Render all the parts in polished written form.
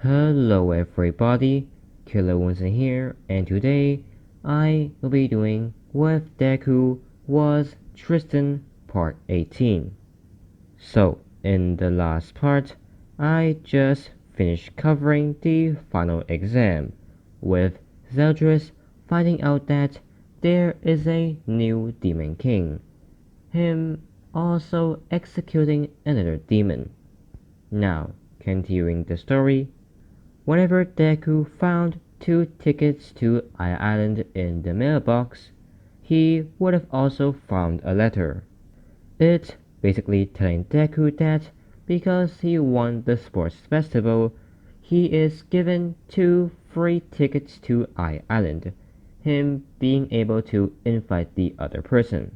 Hello everybody, Killer Winston here, and today I will be doing What Deku Was Tristan Part 18. So, in the last part, I just finished covering the final exam, with Zeldris finding out that there is a new Demon King, him also executing another demon. Now, continuing the story, whenever Deku found 2 tickets to Island in the mailbox, he would have also found a letter. It basically telling Deku that because he won the sports festival, he is given 2 free tickets to Island, him being able to invite the other person.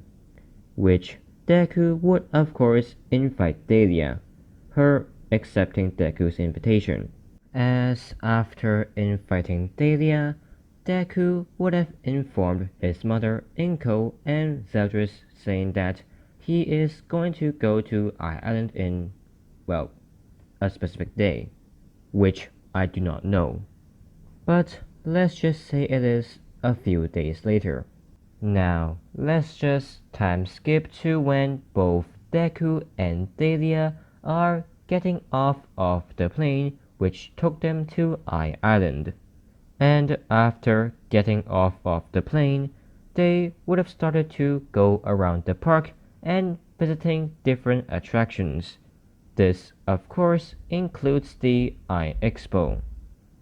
Which Deku would of course invite Dahlia, her accepting Deku's invitation. As after inviting Dahlia, Deku would have informed his mother Inko and Zeldris saying that he is going to go to Island in, well, a specific day, which I do not know. But let's just say it is a few days later. Now, let's just time skip to when both Deku and Dahlia are getting off of the plane which took them to Island. And after getting off of the plane, they would have started to go around the park and visiting different attractions. This, of course, includes the Expo,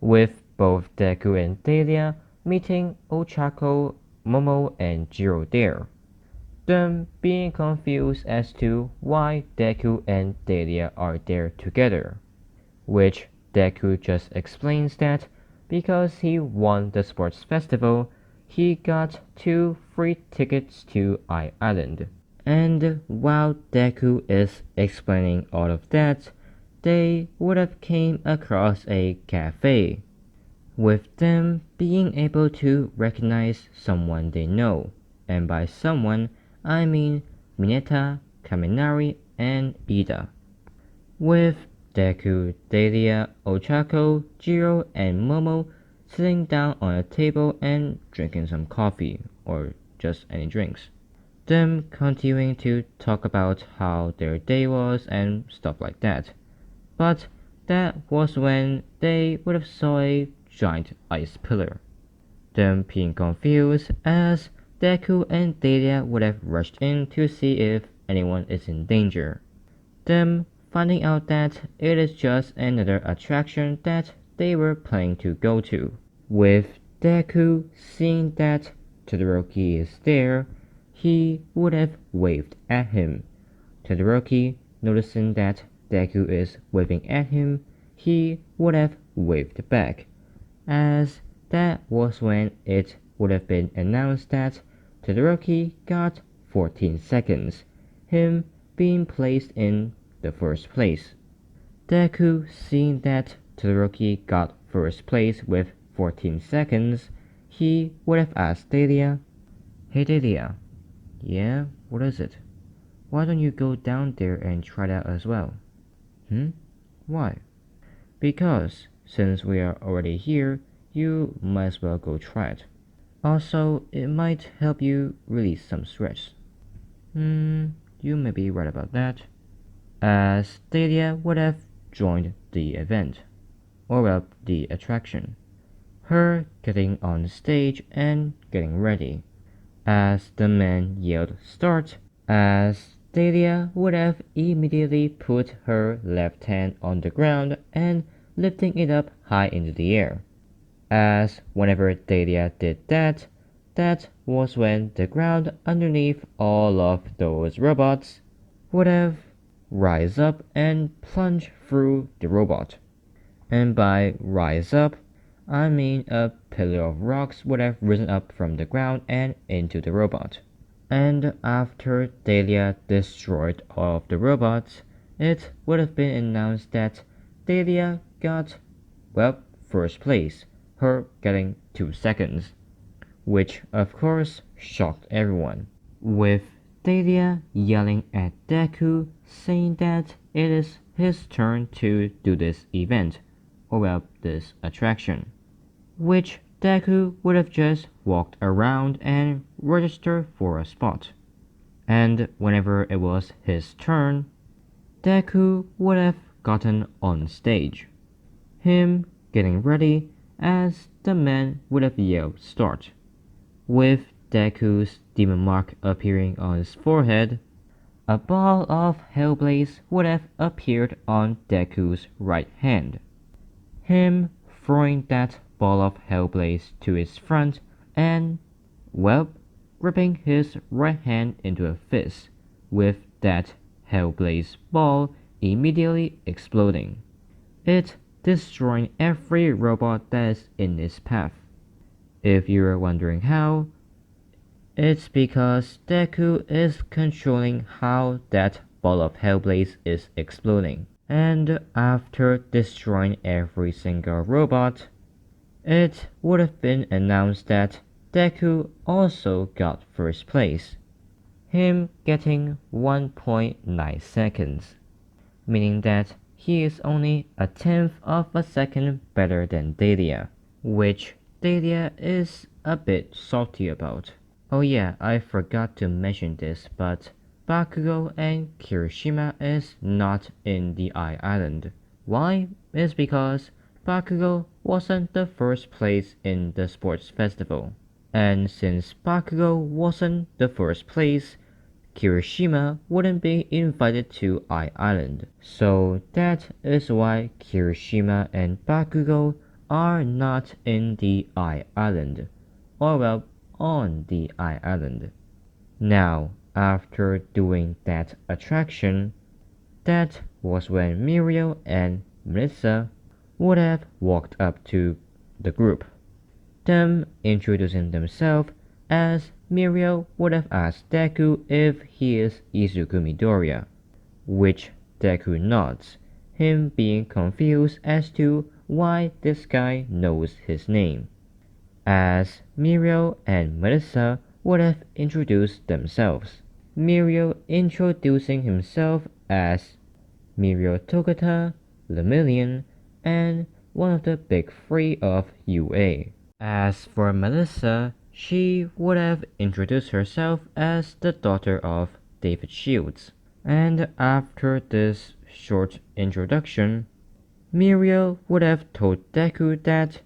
with both Deku and Dahlia meeting Ochako, Momo, and Jiro there, them being confused as to why Deku and Dahlia are there together, which Deku just explains that because he won the sports festival, he got 2 free tickets to Island. And while Deku is explaining all of that, they would have came across a cafe, with them being able to recognize someone they know, and by someone I mean Mineta, Kaminari, and Ida, with Deku, Dahlia, Ochako, Jiro, and Momo sitting down on a table and drinking some coffee, or just any drinks. Them continuing to talk about how their day was and stuff like that. But that was when they would have saw a giant ice pillar. Them being confused as Deku and Dahlia would have rushed in to see if anyone is in danger. Them finding out that it is just another attraction that they were planning to go to. With Deku seeing that Todoroki is there, he would have waved at him. Todoroki, noticing that Deku is waving at him, he would have waved back, as that was when it would have been announced that Todoroki got 14 seconds, him being placed in the first place. Deku, seeing that Todoroki got first place with 14 seconds, he would have asked Dahlia, "Hey Dahlia, yeah, what is it? Why don't you go down there and try that as well?" Why? "Because, since we are already here, you might as well go try it. Also, it might help you release some stress." You may be right about that, as Dahlia would have joined the event, or well, the attraction. Her getting on stage and getting ready, as the man yelled start, as Dahlia would have immediately put her left hand on the ground and lifting it up high into the air. As whenever Dahlia did that, that was when the ground underneath all of those robots would have rise up and plunge through the robot. And by rise up, I mean a pillar of rocks would have risen up from the ground and into the robot. And after Dahlia destroyed all of the robots, it would have been announced that Dahlia got, well, first place, her getting 2 seconds, which of course shocked everyone, with Dahlia yelling at Deku saying that it is his turn to do this event, or well, this attraction, which Deku would have just walked around and registered for a spot. And whenever it was his turn, Deku would have gotten on stage, him getting ready as the man would have yelled start, with Deku's demon mark appearing on his forehead. A ball of Hellblaze would have appeared on Deku's right hand, him throwing that ball of Hellblaze to his front and, well, ripping his right hand into a fist, with that Hellblaze ball immediately exploding, it destroying every robot that is in its path. If you're wondering how, it's because Deku is controlling how that ball of Hellblaze is exploding. And after destroying every single robot, it would have been announced that Deku also got first place, him getting 1.9 seconds, meaning that he is only a tenth of a second better than Dahlia, which Dahlia is a bit salty about. Oh yeah, I forgot to mention this, but Bakugo and Kirishima is not in the Eye Island. Why? It's because Bakugo wasn't the first place in the sports festival. And since Bakugo wasn't the first place, Kirishima wouldn't be invited to Eye Island. So that is why Kirishima and Bakugo are not in the Eye Island. Or well, on the Eye Island. Now, after doing that attraction, that was when Muriel and Melissa would have walked up to the group, them introducing themselves as Muriel would have asked Deku if he is Izuku Midoriya, which Deku nods, him being confused as to why this guy knows his name, as Muriel and Melissa would have introduced themselves. Muriel introducing himself as Muriel Togata, Lemillion, and one of the big three of UA. As for Melissa, she would have introduced herself as the daughter of David Shields. And after this short introduction, Muriel would have told Deku that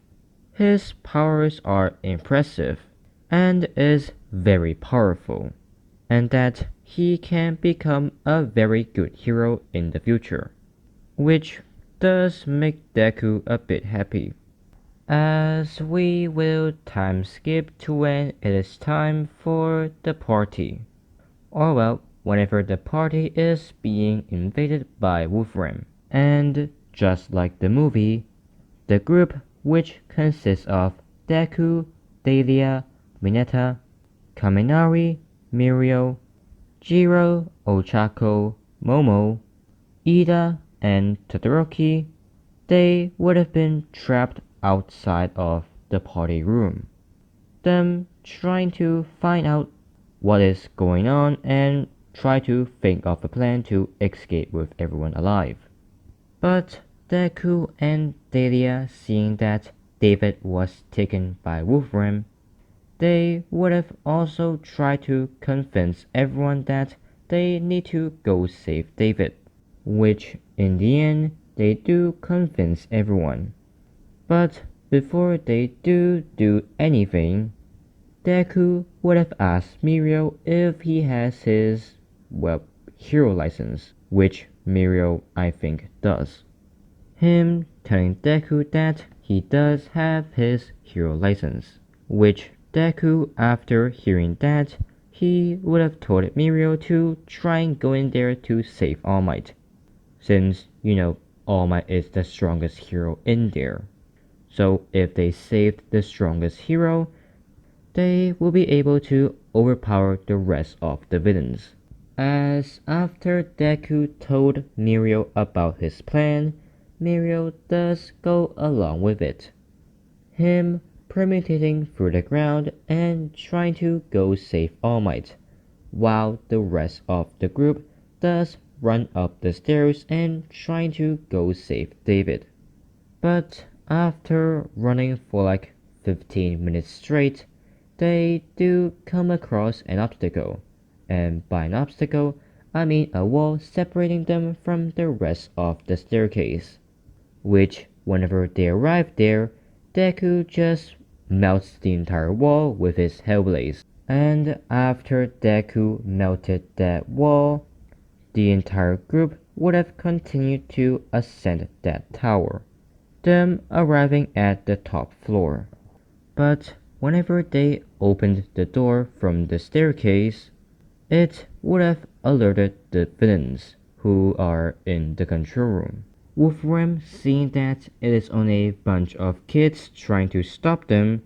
his powers are impressive and is very powerful, and that he can become a very good hero in the future, which does make Deku a bit happy, as we will time skip to when it is time for the party, or well, whenever the party is being invaded by Wolfram. And just like the movie, the group, which consists of Deku, Dahlia, Mineta, Kaminari, Muriel, Jiro, Ochako, Momo, Ida, and Todoroki, they would have been trapped outside of the party room, them trying to find out what is going on and try to think of a plan to escape with everyone alive. But Deku and Dahlia, seeing that David was taken by Wolfram, they would have also tried to convince everyone that they need to go save David, which in the end they do convince everyone. But before they do anything, Deku would have asked Muriel if he has his, well, hero license, which Muriel I think does, him telling Deku that he does have his hero license, which Deku, after hearing that, he would have told Muriel to try and go in there to save All Might, since, All Might is the strongest hero in there. So if they saved the strongest hero, they will be able to overpower the rest of the villains. As after Deku told Muriel about his plan, Muriel does go along with it, him permutating through the ground and trying to go save All Might, while the rest of the group does run up the stairs and trying to go save David. But after running for like 15 minutes straight, they do come across an obstacle. And by an obstacle, I mean a wall separating them from the rest of the staircase. Which, whenever they arrive there, Deku just melts the entire wall with his Hellblaze. And after Deku melted that wall, the entire group would have continued to ascend that tower, them arriving at the top floor. But whenever they opened the door from the staircase, it would have alerted the villains who are in the control room. Wolfram, seeing that it is only a bunch of kids trying to stop them,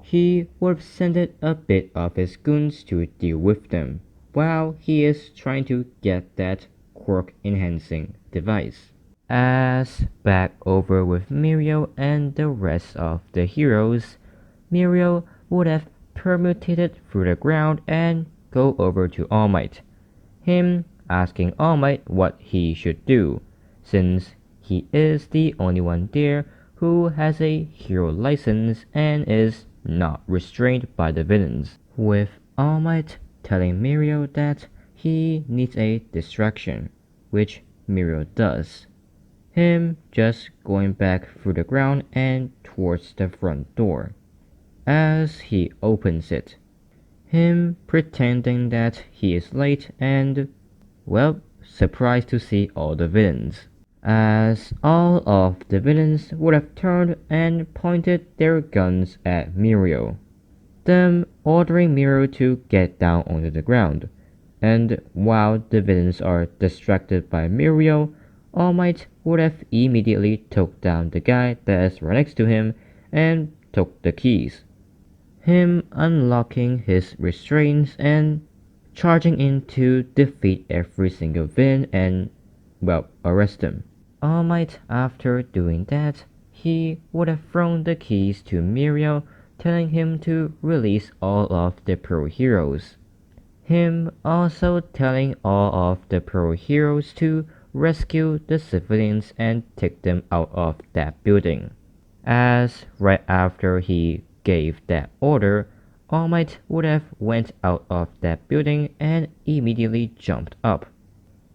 he would have sent a bit of his goons to deal with them, while he is trying to get that quirk enhancing device. As back over with Muriel and the rest of the heroes, Muriel would have permutated through the ground and go over to All Might, him asking All Might what he should do, since he is the only one there who has a hero license and is not restrained by the villains, with All Might telling Muriel that he needs a distraction, which Muriel does, him just going back through the ground and towards the front door. As he opens it, him pretending that he is late and, well, surprised to see all the villains, as all of the villains would have turned and pointed their guns at Muriel, them ordering Muriel to get down onto the ground. And while the villains are distracted by Muriel, All Might would have immediately took down the guy that is right next to him and took the keys, him unlocking his restraints and charging in to defeat every single villain and, well, arrest them. All Might, after doing that, he would have thrown the keys to Muriel, telling him to release all of the pro heroes, him also telling all of the pro heroes to rescue the civilians and take them out of that building. As right after he gave that order, All Might would have went out of that building and immediately jumped up,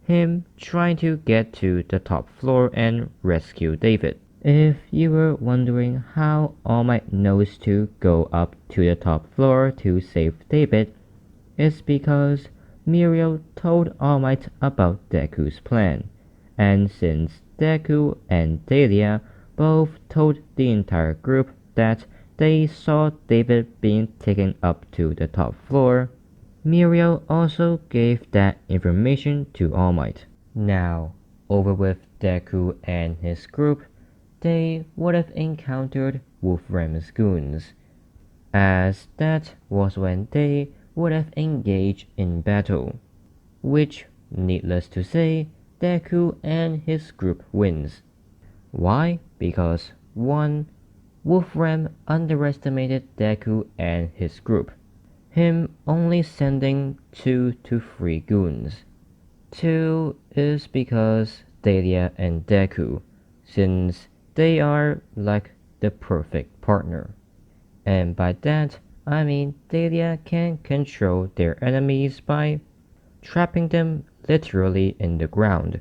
him trying to get to the top floor and rescue David. If you were wondering how All Might knows to go up to the top floor to save David, it's because Muriel told All Might about Deku's plan, and since Deku and Dahlia both told the entire group that they saw David being taken up to the top floor, Muriel also gave that information to All Might. Now, over with Deku and his group, they would have encountered Wolfram's goons, as that was when they would have engaged in battle, which, needless to say, Deku and his group wins. Why? Because 1. Wolfram underestimated Deku and his group, him only sending 2 to 3 goons. 2 is because Dahlia and Deku, since they are like the perfect partner. And by that, I mean Dahlia can control their enemies by trapping them literally in the ground,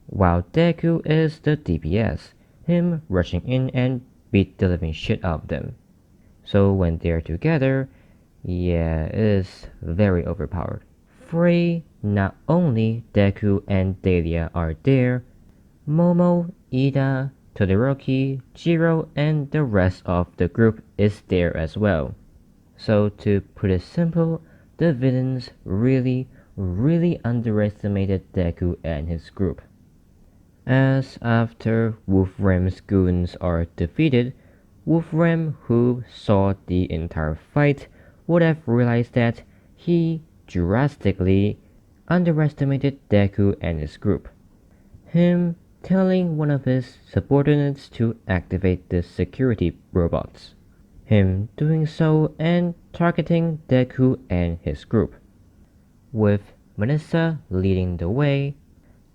while Deku is the DPS, him rushing in and beat the living shit out of them. So when they're together, yeah, it is very overpowered. 3. Not only Deku and Dahlia are there, Momo, Ida, Todoroki, Jiro, and the rest of the group is there as well. So to put it simple, the villains really underestimated Deku and his group. As after Wolfram's goons are defeated, Wolfram, who saw the entire fight, would have realized that he drastically underestimated Deku and his group, him telling one of his subordinates to activate the security robots, him doing so and targeting Deku and his group. With Melissa leading the way,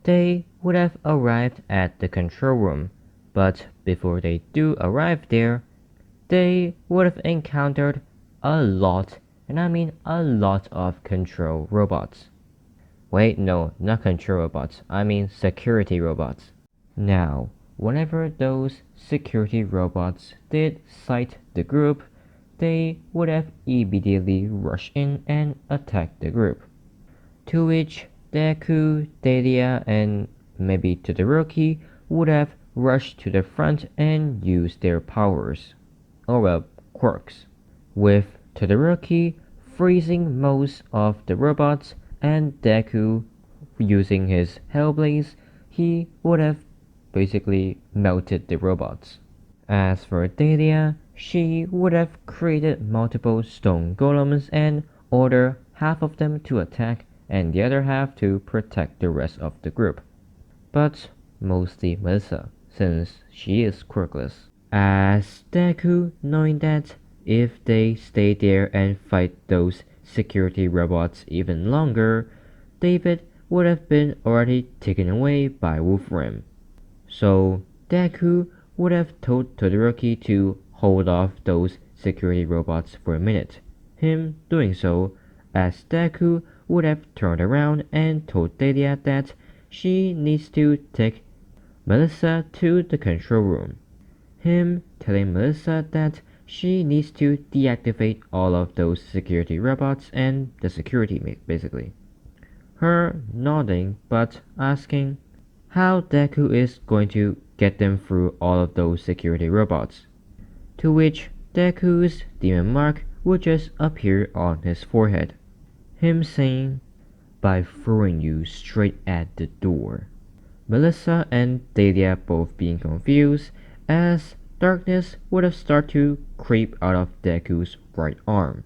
they would have arrived at the control room, but before they do arrive there, they would have encountered a lot, and I mean a lot of control robots. Wait, no, not control robots, I mean security robots. Now, whenever those security robots did sight the group, they would have immediately rushed in and attacked the group. To which Deku, Delia, and maybe Todoroki would have rushed to the front and used their powers, or well, quirks, with Todoroki freezing most of the robots and Deku using his Hellblaze, he would have basically melted the robots. As for Delia, she would have created multiple stone golems and ordered half of them to attack and the other half to protect the rest of the group. But mostly Melissa, since she is quirkless. As Deku, knowing that if they stay there and fight those security robots even longer, David would have been already taken away by Wolfram. So Deku would have told Todoroki to hold off those security robots for a minute. Him doing so, as Deku would have turned around and told Delia that she needs to take Melissa to the control room. Him telling Melissa that she needs to deactivate all of those security robots and the security basically. Her nodding but asking how Deku is going to get them through all of those security robots. To which Deku's demon mark would just appear on his forehead. Him saying, by throwing you straight at the door. Melissa and Delia both being confused as darkness would have started to creep out of Deku's right arm.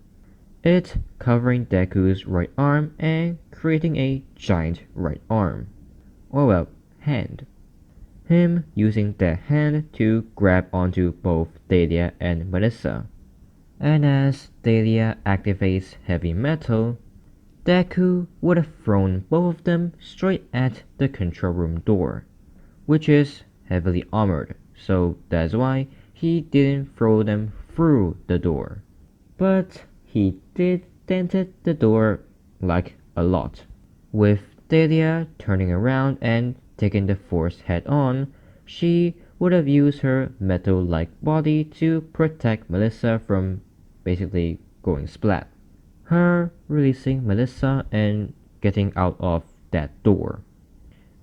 It covering Deku's right arm and creating a giant right arm. Or well, hand. Him using that hand to grab onto both Delia and Melissa. And as Delia activates heavy metal, Deku would have thrown both of them straight at the control room door, which is heavily armored, so that's why he didn't throw them through the door. But he did dented the door like a lot, with Delia turning around and taking the force head on. She would have used her metal-like body to protect Melissa from basically going splat. Her releasing Melissa and getting out of that door.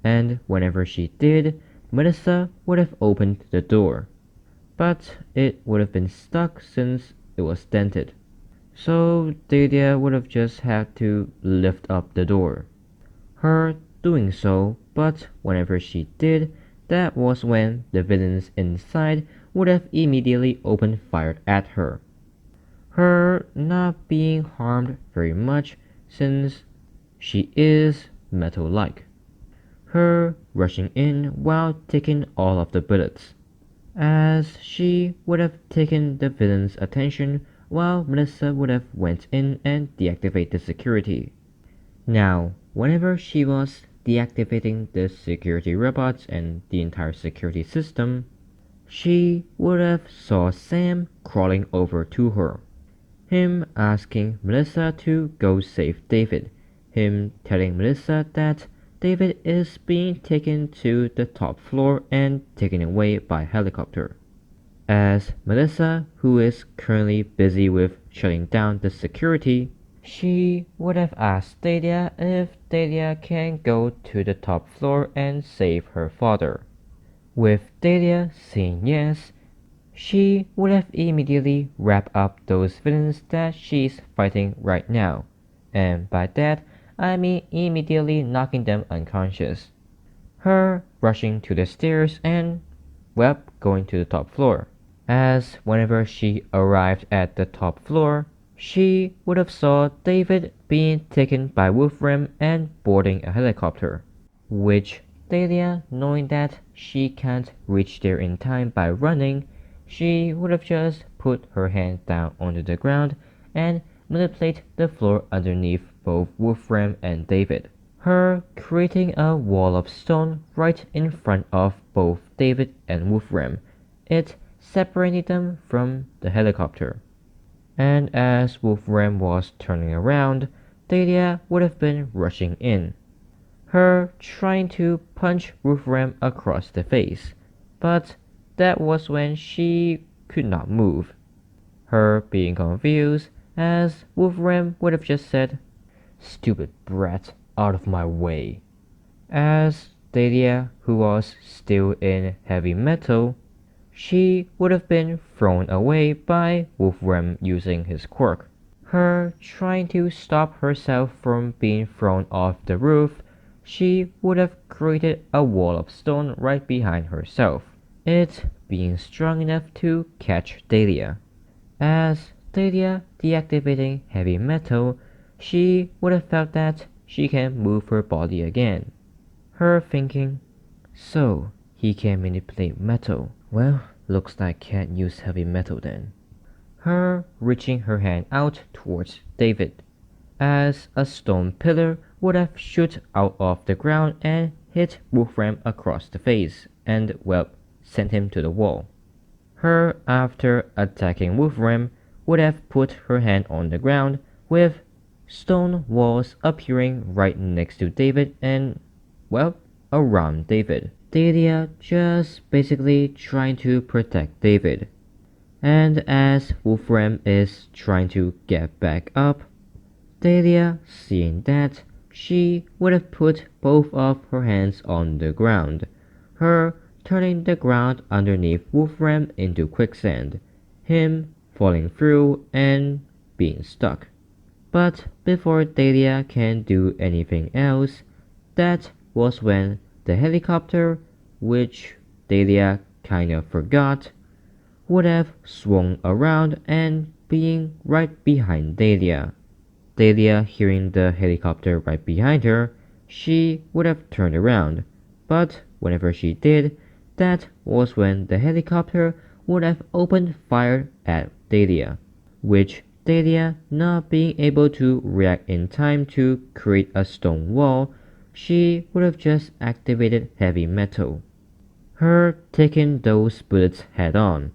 And whenever she did, Melissa would have opened the door, but it would have been stuck since it was dented. So Delia would have just had to lift up the door. Her doing so, but whenever she did, that was when the villains inside would have immediately opened fire at her. Her not being harmed very much since she is metal-like. Her rushing in while taking all of the bullets, as she would have taken the villain's attention while Melissa would have went in and deactivated the security. Now, whenever she was deactivating the security robots and the entire security system, she would have saw Sam crawling over to her. Him asking Melissa to go save David. Him telling Melissa that David is being taken to the top floor and taken away by helicopter. As Melissa, who is currently busy with shutting down the security, she would have asked Delia if Delia can go to the top floor and save her father. With Delia saying yes, she would have immediately wrapped up those villains that she's fighting right now, and by that I mean immediately knocking them unconscious. Her rushing to the stairs and, well, going to the top floor. As whenever she arrived at the top floor, she would have saw David being taken by Wolfram and boarding a helicopter, which Delia, knowing that she can't reach there in time by running, she would have just put her hand down onto the ground and manipulate the floor underneath both Wolfram and David, her creating a wall of stone right in front of both David and Wolfram, it separated them from the helicopter. And as Wolfram was turning around, Dahlia would have been rushing in, her trying to punch Wolfram across the face, but that was when she could not move, her being confused as Wolfram would have just said, "Stupid brat, out of my way." As Dahlia, who was still in heavy metal, she would have been thrown away by Wolfram using his quirk, her trying to stop herself from being thrown off the roof. She would have created a wall of stone right behind herself, it being strong enough to catch Dahlia. As Dahlia deactivating heavy metal, she would have felt that she can move her body again, her thinking, so he can manipulate metal. Well, looks like can't use heavy metal then. Her reaching her hand out towards David, as a stone pillar would have shot out of the ground and hit Wolfram across the face and, well, sent him to the wall. Her, after attacking Wolfram, would have put her hand on the ground with stone walls appearing right next to David and, well, around David. Dahlia just basically trying to protect David. And as Wolfram is trying to get back up, Dahlia, seeing that, she would have put both of her hands on the ground, her turning the ground underneath Wolfram into quicksand, him falling through and being stuck. But before Dahlia can do anything else, that was when the helicopter, which Dahlia kinda forgot, would have swung around and being right behind Dahlia. Dahlia hearing the helicopter right behind her, she would have turned around, but whenever she did, that was when the helicopter would have opened fire at Dahlia, which Dahlia, not being able to react in time to create a stone wall, she would have just activated heavy metal, her taking those bullets head on.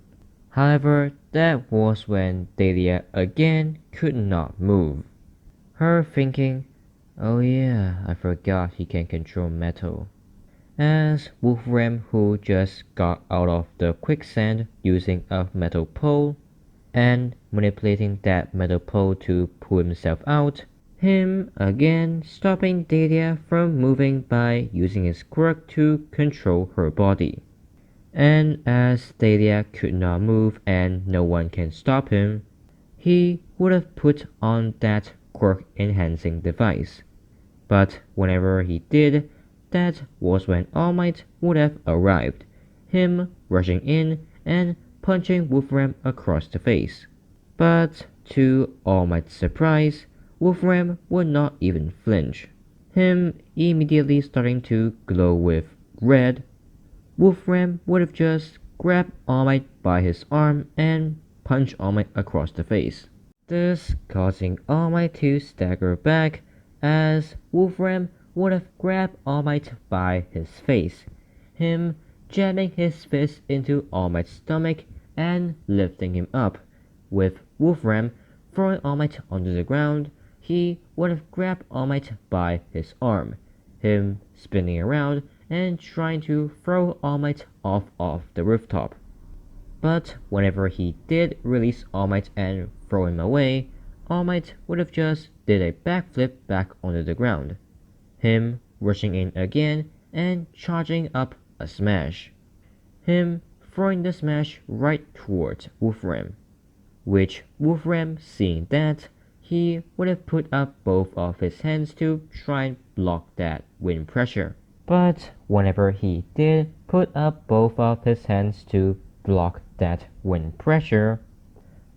However, that was when Dahlia again could not move, her thinking, oh yeah, I forgot he can control metal. As Wolfram, who just got out of the quicksand using a metal pole and manipulating that metal pole to pull himself out, him again stopping Dahlia from moving by using his quirk to control her body. And as Dahlia could not move and no one can stop him, he would have put on that quirk enhancing device. But whenever he did, that was when All Might would have arrived, him rushing in and punching Wolfram across the face. But to All Might's surprise, Wolfram would not even flinch, him immediately starting to glow with red. Wolfram would have just grabbed All Might by his arm and punched All Might across the face, this causing All Might to stagger back as Wolfram would have grabbed All Might by his face, him jamming his fist into All Might's stomach and lifting him up, with Wolfram throwing All Might onto the ground. He would have grabbed All Might by his arm, him spinning around and trying to throw All Might off of the rooftop. But whenever he did release All Might and throw him away, All Might would have just did a backflip back onto the ground, him rushing in again and charging up a smash, him throwing the smash right towards Wolfram, which Wolfram, seeing that, he would have put up both of his hands to try and block that wind pressure. But whenever he did put up both of his hands to block that wind pressure,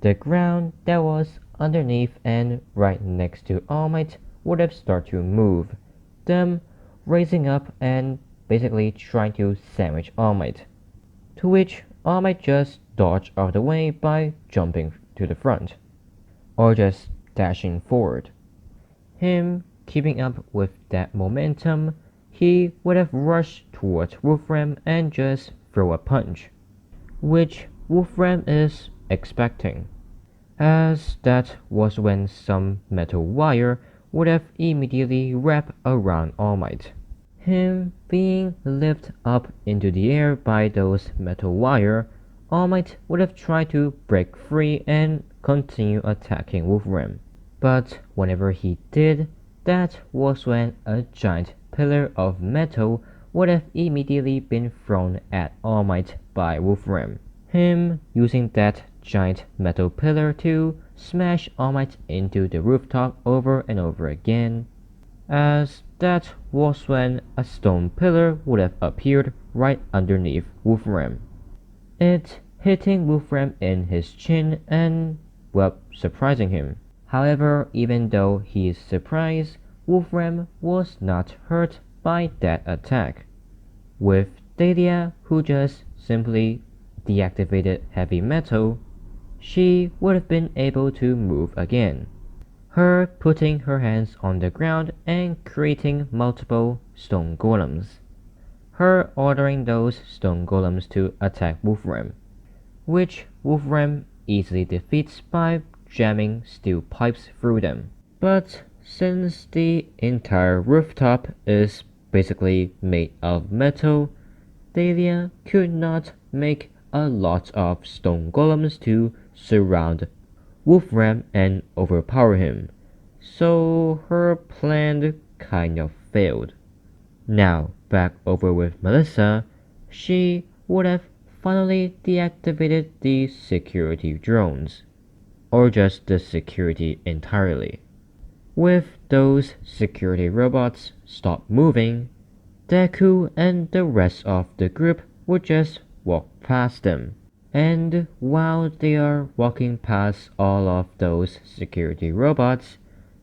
the ground that was underneath and right next to All Might would have started to move, them raising up and basically trying to sandwich All Might, to which All Might just dodged out of the way by jumping to the front, or just dashing forward. Him keeping up with that momentum, he would have rushed towards Wolfram and just throw a punch, which Wolfram is expecting, as that was when some metal wire would have immediately wrapped around All Might. Him being lifted up into the air by those metal wire, All Might would have tried to break free and continue attacking Wolfram. But whenever he did, that was when a giant pillar of metal would have immediately been thrown at All Might by Wolfram. Him using that giant metal pillar to smash All Might into the rooftop over and over again, as that was when a stone pillar would have appeared right underneath Wolfram. It hitting Wolfram in his chin and, well, surprising him. However, even though he is surprised, Wolfram was not hurt by that attack, with Dahlia, who just simply deactivated heavy metal, she would have been able to move again. Her putting her hands on the ground and creating multiple stone golems. Her ordering those stone golems to attack Wolfram, which Wolfram easily defeats by jamming steel pipes through them. But since the entire rooftop is basically made of metal, Dahlia could not make a lot of stone golems to surround Wolfram and overpower him, so her plan kind of failed. Now back over with Melissa, she would have finally deactivated the security drones, or just the security entirely. With those security robots stop moving, Deku and the rest of the group would just walk past them. And while they are walking past all of those security robots,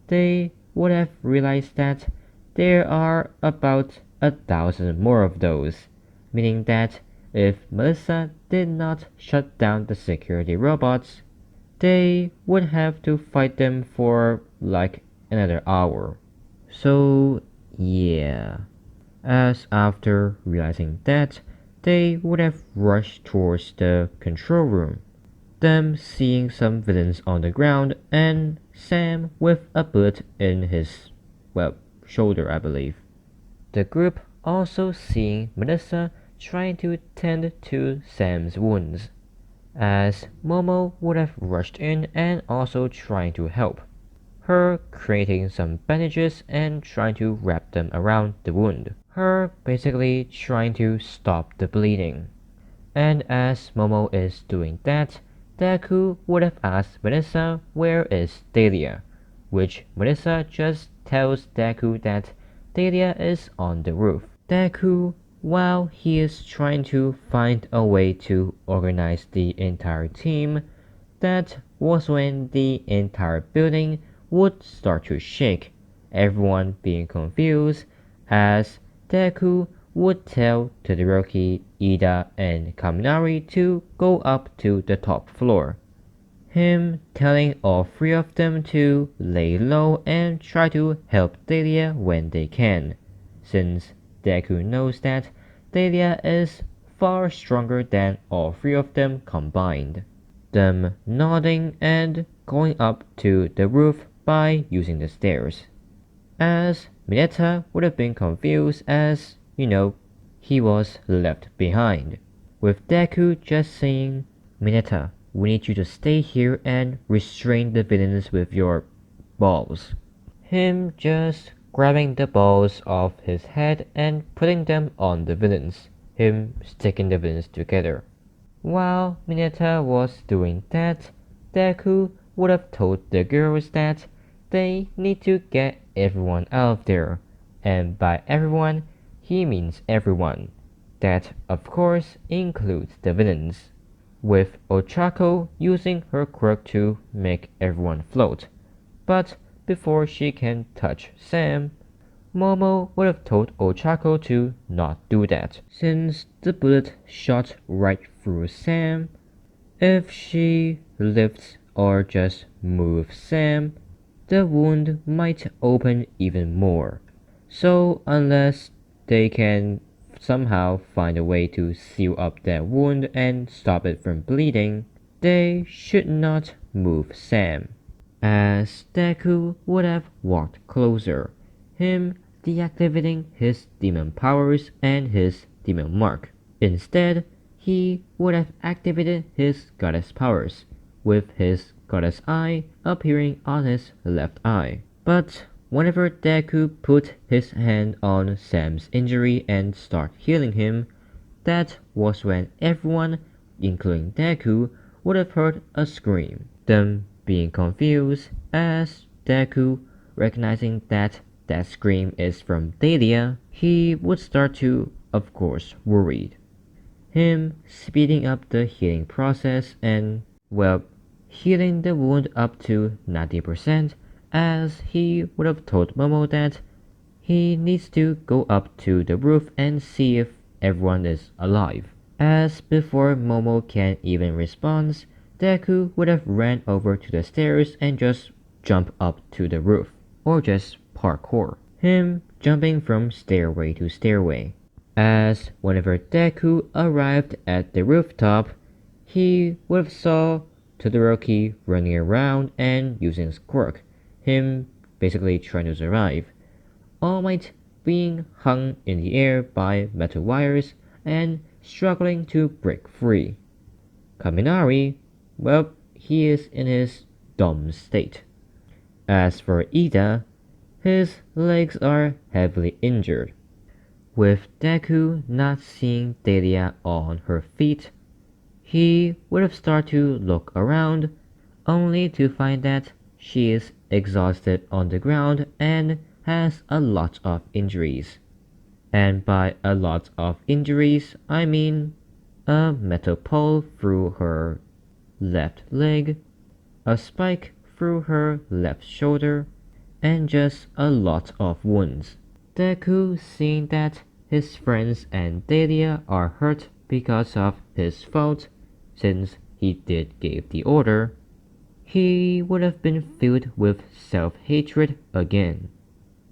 they would have realized that there are about 1,000 more of those, meaning that if Melissa did not shut down the security robots, they would have to fight them for like another hour. So yeah, as after realizing that, they would have rushed towards the control room, them seeing some villains on the ground and Sam with a bullet in his, well, shoulder, I believe. The group also seeing Melissa trying to tend to Sam's wounds, as Momo would have rushed in and also trying to help, her creating some bandages and trying to wrap them around the wound, her basically trying to stop the bleeding. And as Momo is doing that, Deku would have asked Melissa where is Dahlia, which Melissa just tells Deku that Dahlia is on the roof. Deku, while he is trying to find a way to organize the entire team, that was when the entire building would start to shake, everyone being confused, as Deku would tell Todoroki, Ida, and Kaminari to go up to the top floor. Him telling all three of them to lay low and try to help Dahlia when they can, since Deku knows that Dahlia is far stronger than all three of them combined. Them nodding and going up to the roof by using the stairs, as Mineta would have been confused as, he was left behind, with Deku just saying, Mineta, we need you to stay here and restrain the villains with your balls. Him just grabbing the balls off his head and putting them on the villains, him sticking the villains together. While Mineta was doing that, Deku would have told the girls that they need to get everyone out of there, and by everyone, he means everyone. That, of course, includes the villains, with Ochako using her quirk to make everyone float. But before she can touch Sam, Momo would have told Ochako to not do that, since the bullet shot right through Sam. If she lifts or just moves Sam, the wound might open even more. So unless they can somehow find a way to seal up that wound and stop it from bleeding, they should not move Sam. As Deku would have walked closer, him deactivating his demon powers and his demon mark. Instead, he would have activated his goddess powers, with his goddess eye appearing on his left eye. But whenever Deku put his hand on Sam's injury and started healing him, that was when everyone, including Deku, would have heard a scream. Them being confused as Deku, recognizing that that scream is from Dahlia, he would start to, of course, worried. Him speeding up the healing process and, well, healing the wound up to 90% as he would have told Momo that he needs to go up to the roof and see if everyone is alive. As before Momo can even respond, Deku would have ran over to the stairs and just jump up to the roof, or just parkour. Him jumping from stairway to stairway. As whenever Deku arrived at the rooftop, he would have saw Todoroki running around and using his quirk, him basically trying to survive. All Might being hung in the air by metal wires and struggling to break free. Kaminari, well, he is in his dumb state. As for Ida, his legs are heavily injured. With Deku not seeing Dahlia on her feet, he would have started to look around, only to find that she is exhausted on the ground and has a lot of injuries. And by a lot of injuries, I mean a metal pole through her left leg, a spike through her left shoulder, and just a lot of wounds. Deku, seeing that his friends and Dahlia are hurt because of his fault, since he did give the order, he would have been filled with self-hatred again.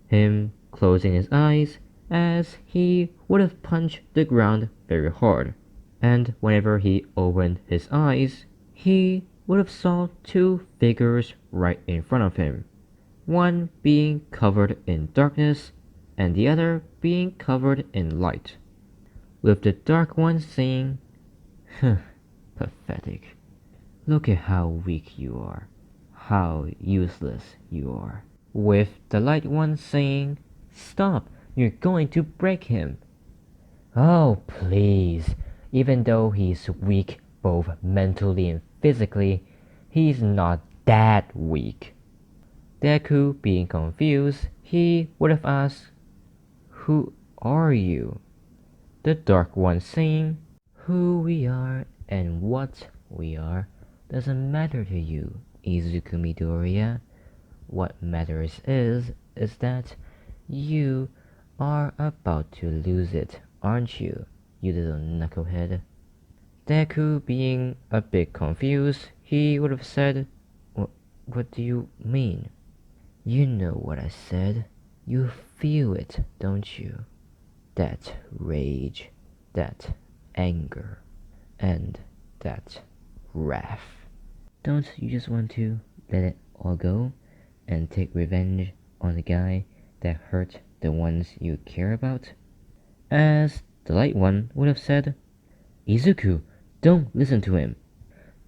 Him closing his eyes as he would have punched the ground very hard, and whenever he opened his eyes, he would have saw two figures right in front of him, one being covered in darkness and the other being covered in light, with the dark one saying, "Huh, pathetic. Look at how weak you are, how useless you are." With the light one saying, "Stop, you're going to break him." Oh, please. Even though he's weak both mentally and physically, he's not that weak. Deku being confused, he would have asked, "Who are you?" The dark one saying, "Who we are and what we are doesn't matter to you, Izuku Midoriya. What matters is that you are about to lose it, aren't you, you little knucklehead?" Deku being a bit confused, he would have said, What do you mean?" "You know what I said. You feel it, don't you? That rage, that anger, and that wrath. Don't you just want to let it all go and take revenge on the guy that hurt the ones you care about?" As the light one would have said, "Izuku, don't listen to him.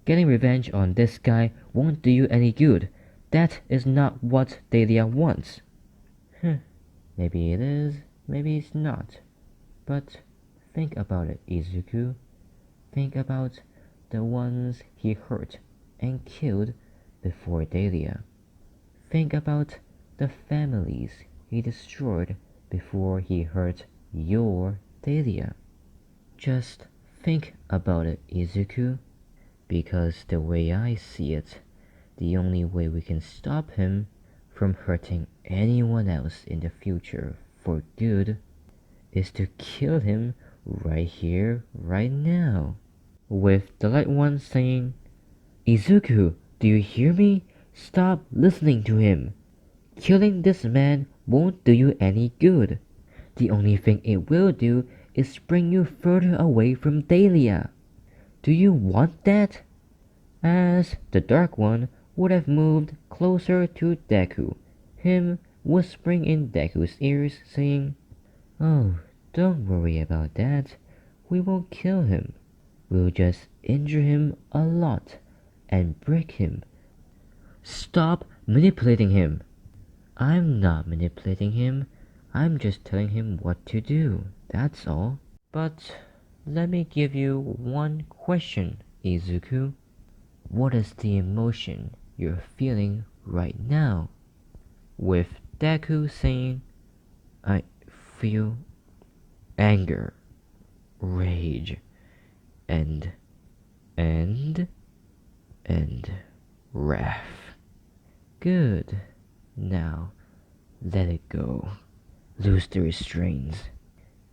Getting revenge on this guy won't do you any good. That is not what Dahlia wants." Maybe it is, maybe it's not. But think about it, Izuku. Think about the ones he hurt and killed before Dahlia. Think about the families he destroyed before he hurt your Dahlia. Just think about it, Izuku. Because the way I see it, the only way we can stop him from hurting anyone else in the future for good is to kill him right here, right now. With the light one saying, "Izuku, do you hear me? Stop listening to him. Killing this man won't do you any good. The only thing it will do is bring you further away from Dahlia. Do you want that? As the Dark One would have moved closer to Deku, him whispering in Deku's ears, saying, "Oh, don't worry about that. We won't kill him. We'll just injure him a lot and break him. Stop manipulating him." "I'm not manipulating him. I'm just telling him what to do, that's all." "But let me give you one question, Izuku. What is the emotion you're feeling right now?" With Deku saying, "I feel anger, rage, and, and, and wrath." "Good. Now, let it go. Loose the restraints,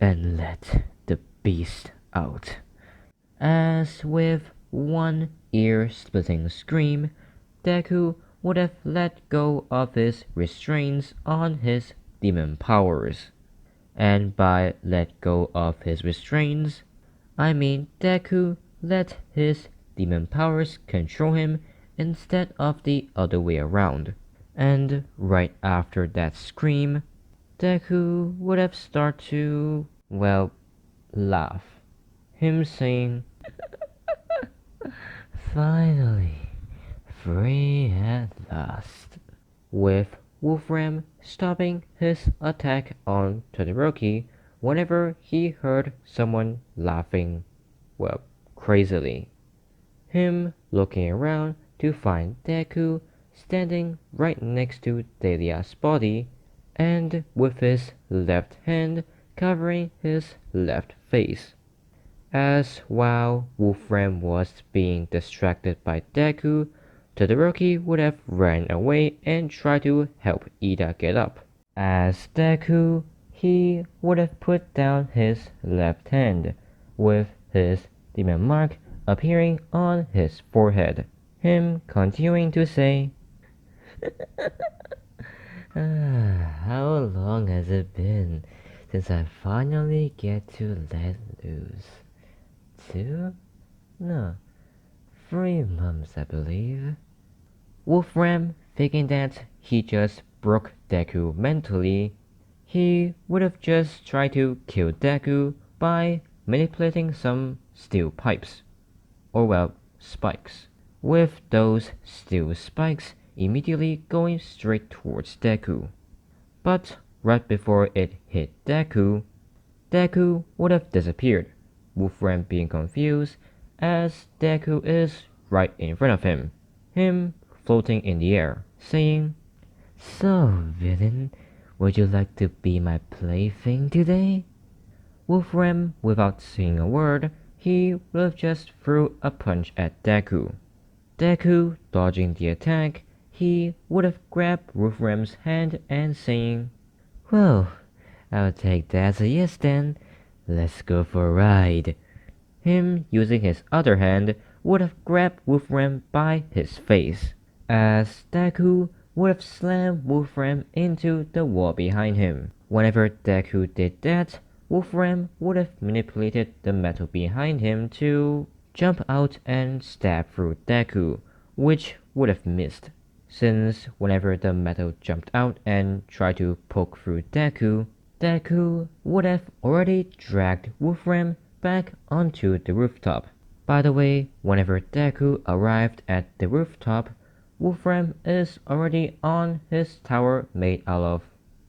and let the beast out." As with one ear-splitting scream, Deku would have let go of his restraints on his demon powers. And by let go of his restraints, I mean Deku let his demon powers control him instead of the other way around. And right after that scream, Deku would have started to, well, laugh. Him saying, "Finally, free at last." With Wolfram stopping his attack on Todoroki whenever he heard someone laughing, well, crazily. Him looking around to find Deku standing right next to Dahlia's body and with his left hand covering his left face. As while Wolfram was being distracted by Deku, Todoroki would have ran away and tried to help Ida get up. As Deku, he would have put down his left hand, with his demon mark appearing on his forehead. Him continuing to say, "How long has it been since I finally get to let loose? 2? No, 3 months, I believe." Wolfram, thinking that he just broke Deku mentally, he would have just tried to kill Deku by manipulating some steel pipes, or well, spikes, with those steel spikes immediately going straight towards Deku. But right before it hit Deku, Deku would have disappeared, Wolfram being confused as Deku is right in front of him floating in the air, saying, "So, villain, would you like to be my plaything today?" Wolfram, without saying a word, he would have just threw a punch at Deku. Deku, dodging the attack, he would have grabbed Wolfram's hand and saying, "Well, I'll take that as a yes then. Let's go for a ride." Him, using his other hand, would have grabbed Wolfram by his face, as Deku would have slammed Wolfram into the wall behind him. Whenever Deku did that, Wolfram would have manipulated the metal behind him to jump out and stab through Deku, which would have missed, since whenever the metal jumped out and tried to poke through Deku, Deku would have already dragged Wolfram back onto the rooftop. By the way, whenever Deku arrived at the rooftop, Wolfram is already on his tower made out of,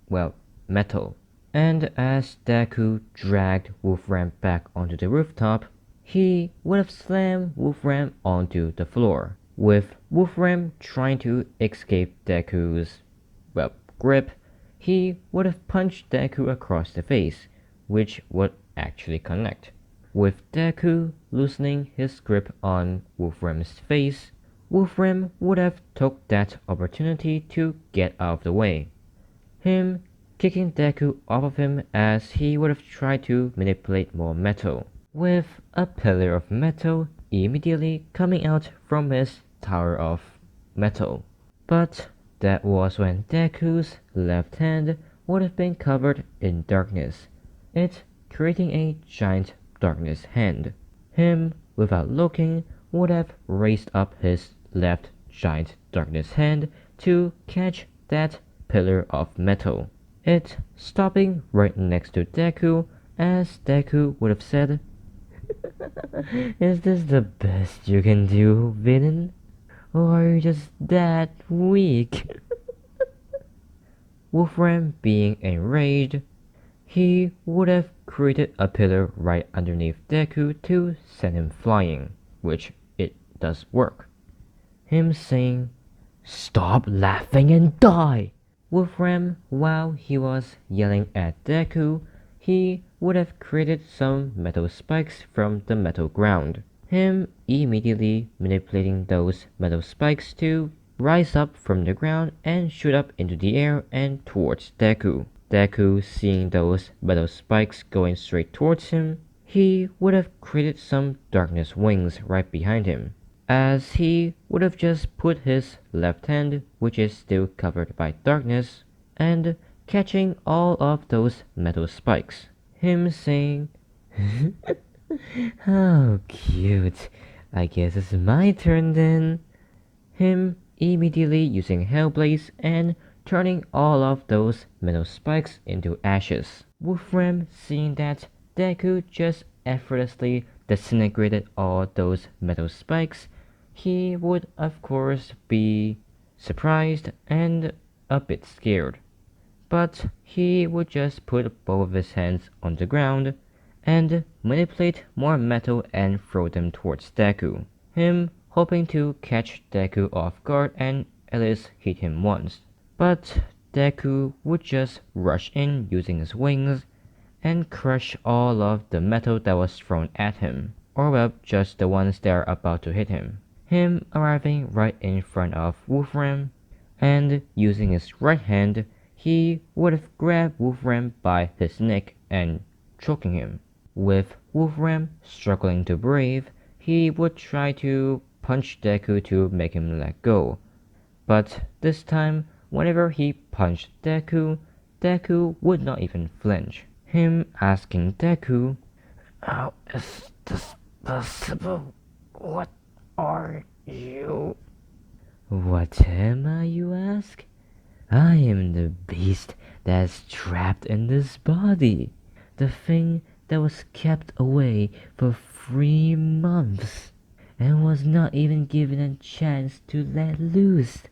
well, metal. And as Deku dragged Wolfram back onto the rooftop, he would have slammed Wolfram onto the floor, with Wolfram trying to escape Deku's, well, grip. He would have punched Deku across the face, which would actually connect. With Deku loosening his grip on Wolfram's face, Wolfram would have took that opportunity to get out of the way, him kicking Deku off of him as he would have tried to manipulate more metal, with a pillar of metal immediately coming out from his tower of metal. But that was when Deku's left hand would have been covered in darkness. It creating a giant darkness hand. Him, without looking, would have raised up his left giant darkness hand to catch that pillar of metal. It stopping right next to Deku, as Deku would have said, "Is this the best you can do, villain? Or are you just that weak?" Wolfram being enraged, he would have created a pillar right underneath Deku to send him flying, which it does work. Him saying, "Stop laughing and die!" Wolfram, while he was yelling at Deku, he would have created some metal spikes from the metal ground. Him immediately manipulating those metal spikes to rise up from the ground and shoot up into the air and towards Deku. Deku, seeing those metal spikes going straight towards him, he would have created some darkness wings right behind him, as he would have just put his left hand, which is still covered by darkness, and catching all of those metal spikes. Him saying, "How cute. I guess it's my turn then." Him immediately using Hellblaze and turning all of those metal spikes into ashes. Wolfram, seeing that Deku just effortlessly disintegrated all those metal spikes, he would of course be surprised and a bit scared. But he would just put both of his hands on the ground and manipulate more metal and throw them towards Deku. Him hoping to catch Deku off guard and at least hit him once. But Deku would just rush in using his wings and crush all of the metal that was thrown at him, or well, just the ones that are about to hit him. Him arriving right in front of Wolfram and using his right hand, he would have grabbed Wolfram by his neck and choking him. With Wolfram struggling to breathe, he would try to punch Deku to make him let go. But this time, whenever he punched Deku, Deku would not even flinch. Him asking Deku, "How is this possible? What are you?" "What am I, you ask? I am the beast that's trapped in this body. The thing that was kept away for 3 months and was not even given a chance to let loose.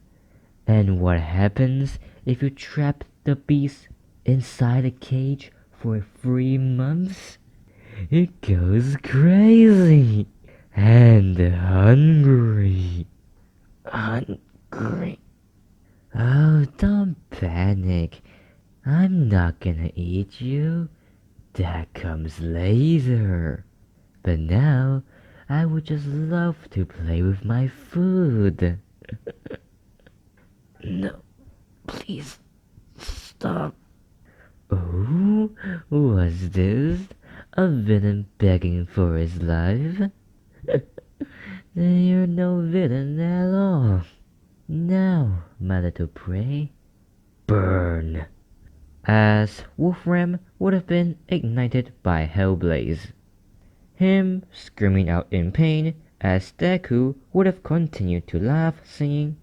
And what happens if you trap the beast inside a cage for 3 months? It goes crazy and hungry." "Hungry? Oh, don't panic. I'm not gonna eat you. That comes later. But now, I would just love to play with my food." "No, please, stop." "Oh, was this a villain begging for his life? Then you're no villain at all. Now, my little prey, burn." As Wolfram would have been ignited by Hellblaze. Him screaming out in pain as Deku would have continued to laugh, singing,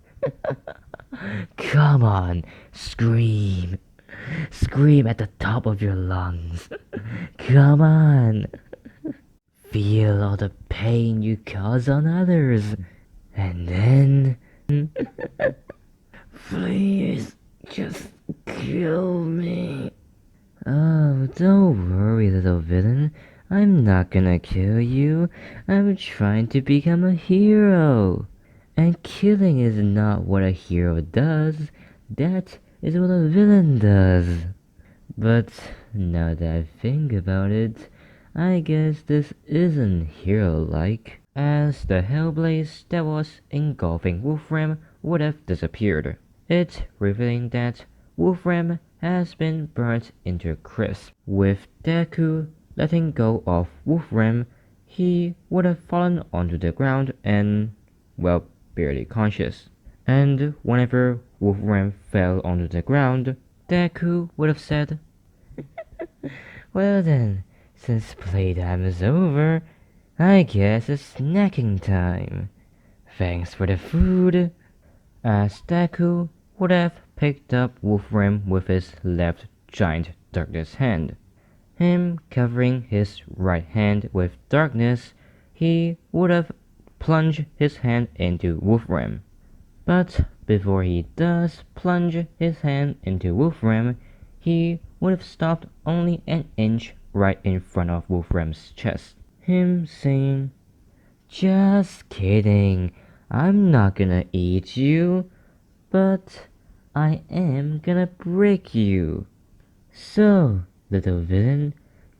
"Come on, scream. Scream at the top of your lungs. Come on. Feel all the pain you cause on others. And then, please, just kill me." "Oh, don't worry, little villain. I'm not gonna kill you. I'm trying to become a hero. And killing is not what a hero does. That is what a villain does. But now that I think about it, I guess this isn't hero-like." As the Hellblaze that was engulfing Wolfram would have disappeared, it revealing that Wolfram has been burnt into a crisp. With Deku letting go of Wolfram, he would have fallen onto the ground and, well, barely conscious. And whenever Wolfram fell onto the ground, Deku would have said, "Well then, Since playtime is over, I guess it's snacking time. Thanks for the food. As Deku would have picked up Wolfram with his left giant darkness hand, him covering his right hand with darkness, he would have plunged his hand into Wolfram. But before he does plunge his hand into Wolfram, he would have stopped only an inch right in front of Wolfram's chest, him saying, "Just kidding, I'm not gonna eat you, but I am gonna break you. So, little villain,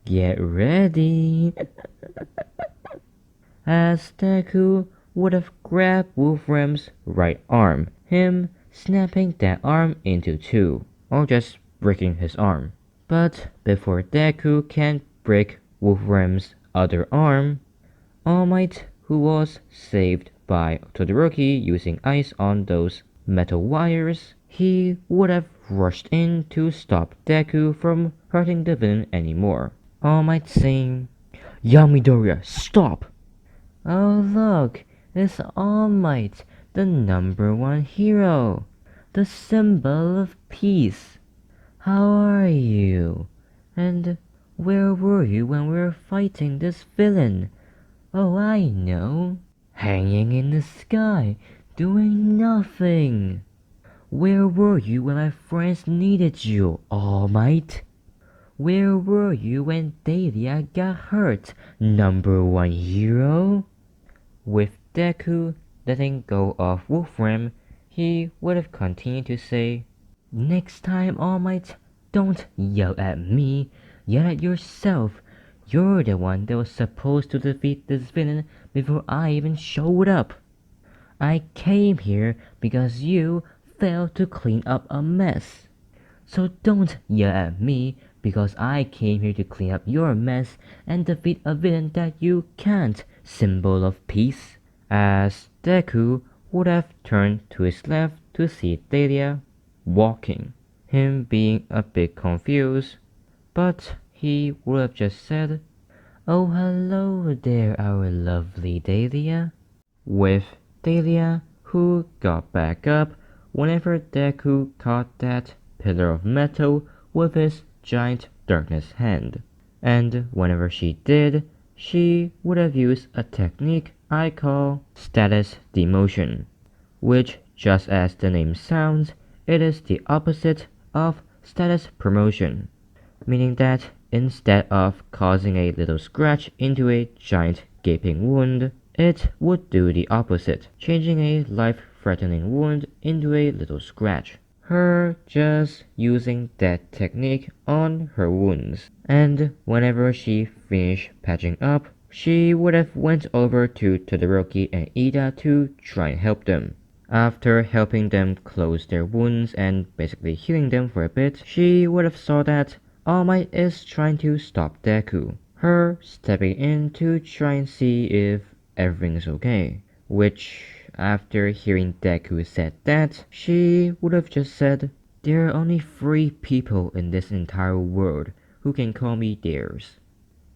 get ready." As Deku would have grabbed Wolfram's right arm, him snapping that arm into two, or just breaking his arm. But before Deku can break Wolfram's other arm, All Might, who was saved by Todoroki using ice on those metal wires, he would have rushed in to stop Deku from hurting the villain anymore. All Might saying, "Yamidoriya, stop!" Oh look, it's All Might, the #1 hero, the symbol of peace. How are you? And where were you when we were fighting this villain? Oh, I know. Hanging in the sky, doing nothing. Where were you when my friends needed you, All Might? Where were you when Dahlia got hurt, #1 hero? With Deku letting go of Wolfram, he would have continued to say, "Next time, All Might, don't yell at me, yell at yourself. You're the one that was supposed to defeat this villain before I even showed up. I came here because you failed to clean up a mess. So don't yell at me because I came here to clean up your mess and defeat a villain that you can't, symbol of peace." As Deku would have turned to his left to see Dahlia walking, him being a bit confused, but he would have just said, "Oh hello there, our lovely Dahlia," with Dahlia, who got back up whenever Deku caught that pillar of metal with his giant darkness hand. And whenever she did, she would have used a technique I call status demotion, which, just as the name sounds, it is the opposite of status promotion, meaning that instead of causing a little scratch into a giant gaping wound, it would do the opposite, changing a life-threatening wound into a little scratch. Her just using that technique on her wounds. And whenever she finished patching up, she would have went over to Todoroki and Ida to try and help them. After helping them close their wounds and basically healing them for a bit, she would have saw that All Might is trying to stop Deku. Her stepping in to try and see if everything's okay. Which, after hearing Deku said that, she would have just said, "There are only 3 people in this entire world who can call me theirs.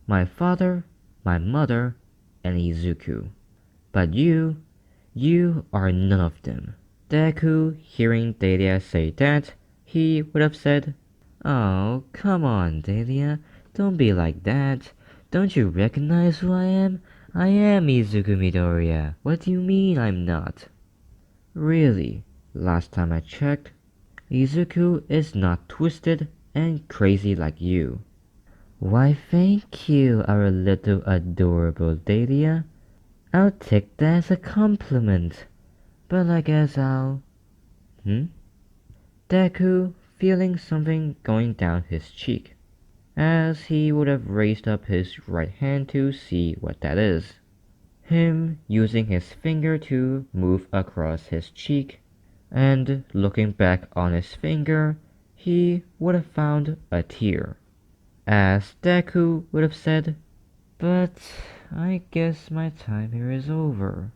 My father, my mother, and Izuku. But you are none of them." Deku, hearing Dahlia say that, he would have said, "Oh, come on, Dahlia, don't be like that. Don't you recognize who I am? I am Izuku Midoriya. What do you mean I'm not?" Really, last time I checked, Izuku is not twisted and crazy like you. Why thank you, our little adorable Dahlia. I'll take that as a compliment, but I guess I'll... Deku feeling something going down his cheek, as he would have raised up his right hand to see what that is. Him using his finger to move across his cheek, and looking back on his finger, he would have found a tear. As Deku would have said, "But I guess my time here is over.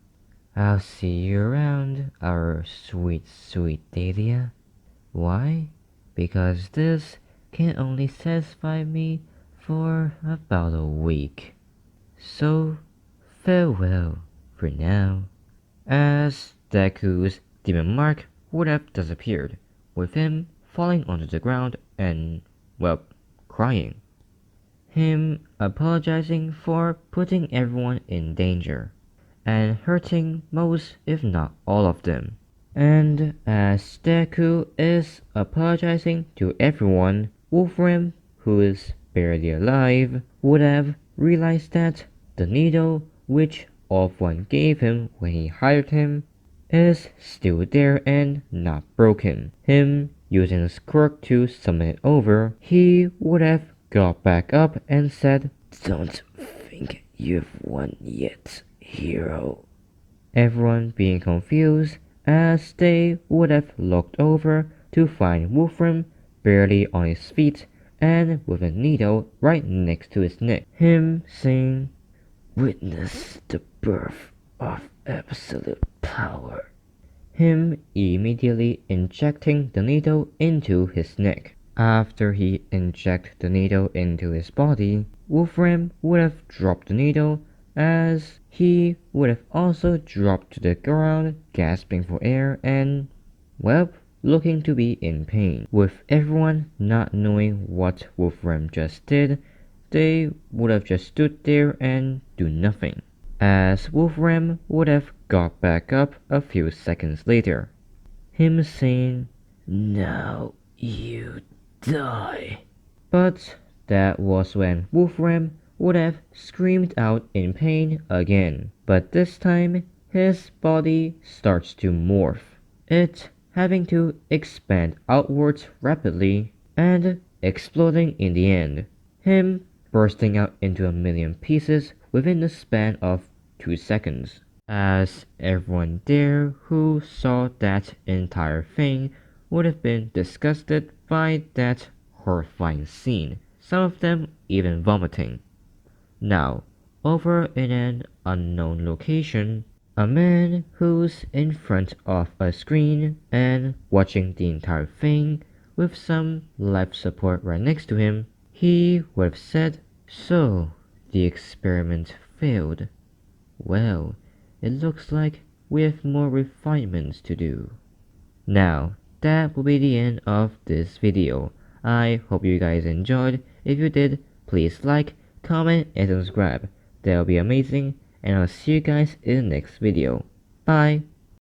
I'll see you around, our sweet, sweet Dahlia. Why? Because this can only satisfy me for about a week. So, farewell for now. As Deku's demon mark would have disappeared, with him falling onto the ground and, well, crying. Him apologizing for putting everyone in danger, and hurting most if not all of them. And as Deku is apologizing to everyone, Wolfram, who is barely alive, would have realized that the needle which Wolfram gave him when he hired him is still there and not broken. Him using his quirk to summon it over, he would have got back up and said, "Don't think you've won yet, hero." Everyone being confused as they would have looked over to find Wolfram barely on his feet and with a needle right next to his neck. Him saying, "Witness the birth of absolute power." Him immediately injecting the needle into his neck. After he injected the needle into his body, Wolfram would have dropped the needle as he would have also dropped to the ground, gasping for air and, well, looking to be in pain. With everyone not knowing what Wolfram just did, they would have just stood there and do nothing, as Wolfram would have got back up a few seconds later. Him saying, "Now you die." But that was when Wolfram would have screamed out in pain again. But this time, his body starts to morph, it having to expand outwards rapidly and exploding in the end. Him bursting out into a million pieces within the span of 2 seconds. As everyone there who saw that entire thing would have been disgusted by that horrifying scene, some of them even vomiting. Now, over in an unknown location, a man who's in front of a screen and watching the entire thing with some life support right next to him, he would have said, "So, the experiment failed. Well, it looks like we have more refinements to do." Now, that will be the end of this video. I hope you guys enjoyed. If you did, please like, comment, and subscribe. That will be amazing, and I'll see you guys in the next video. Bye!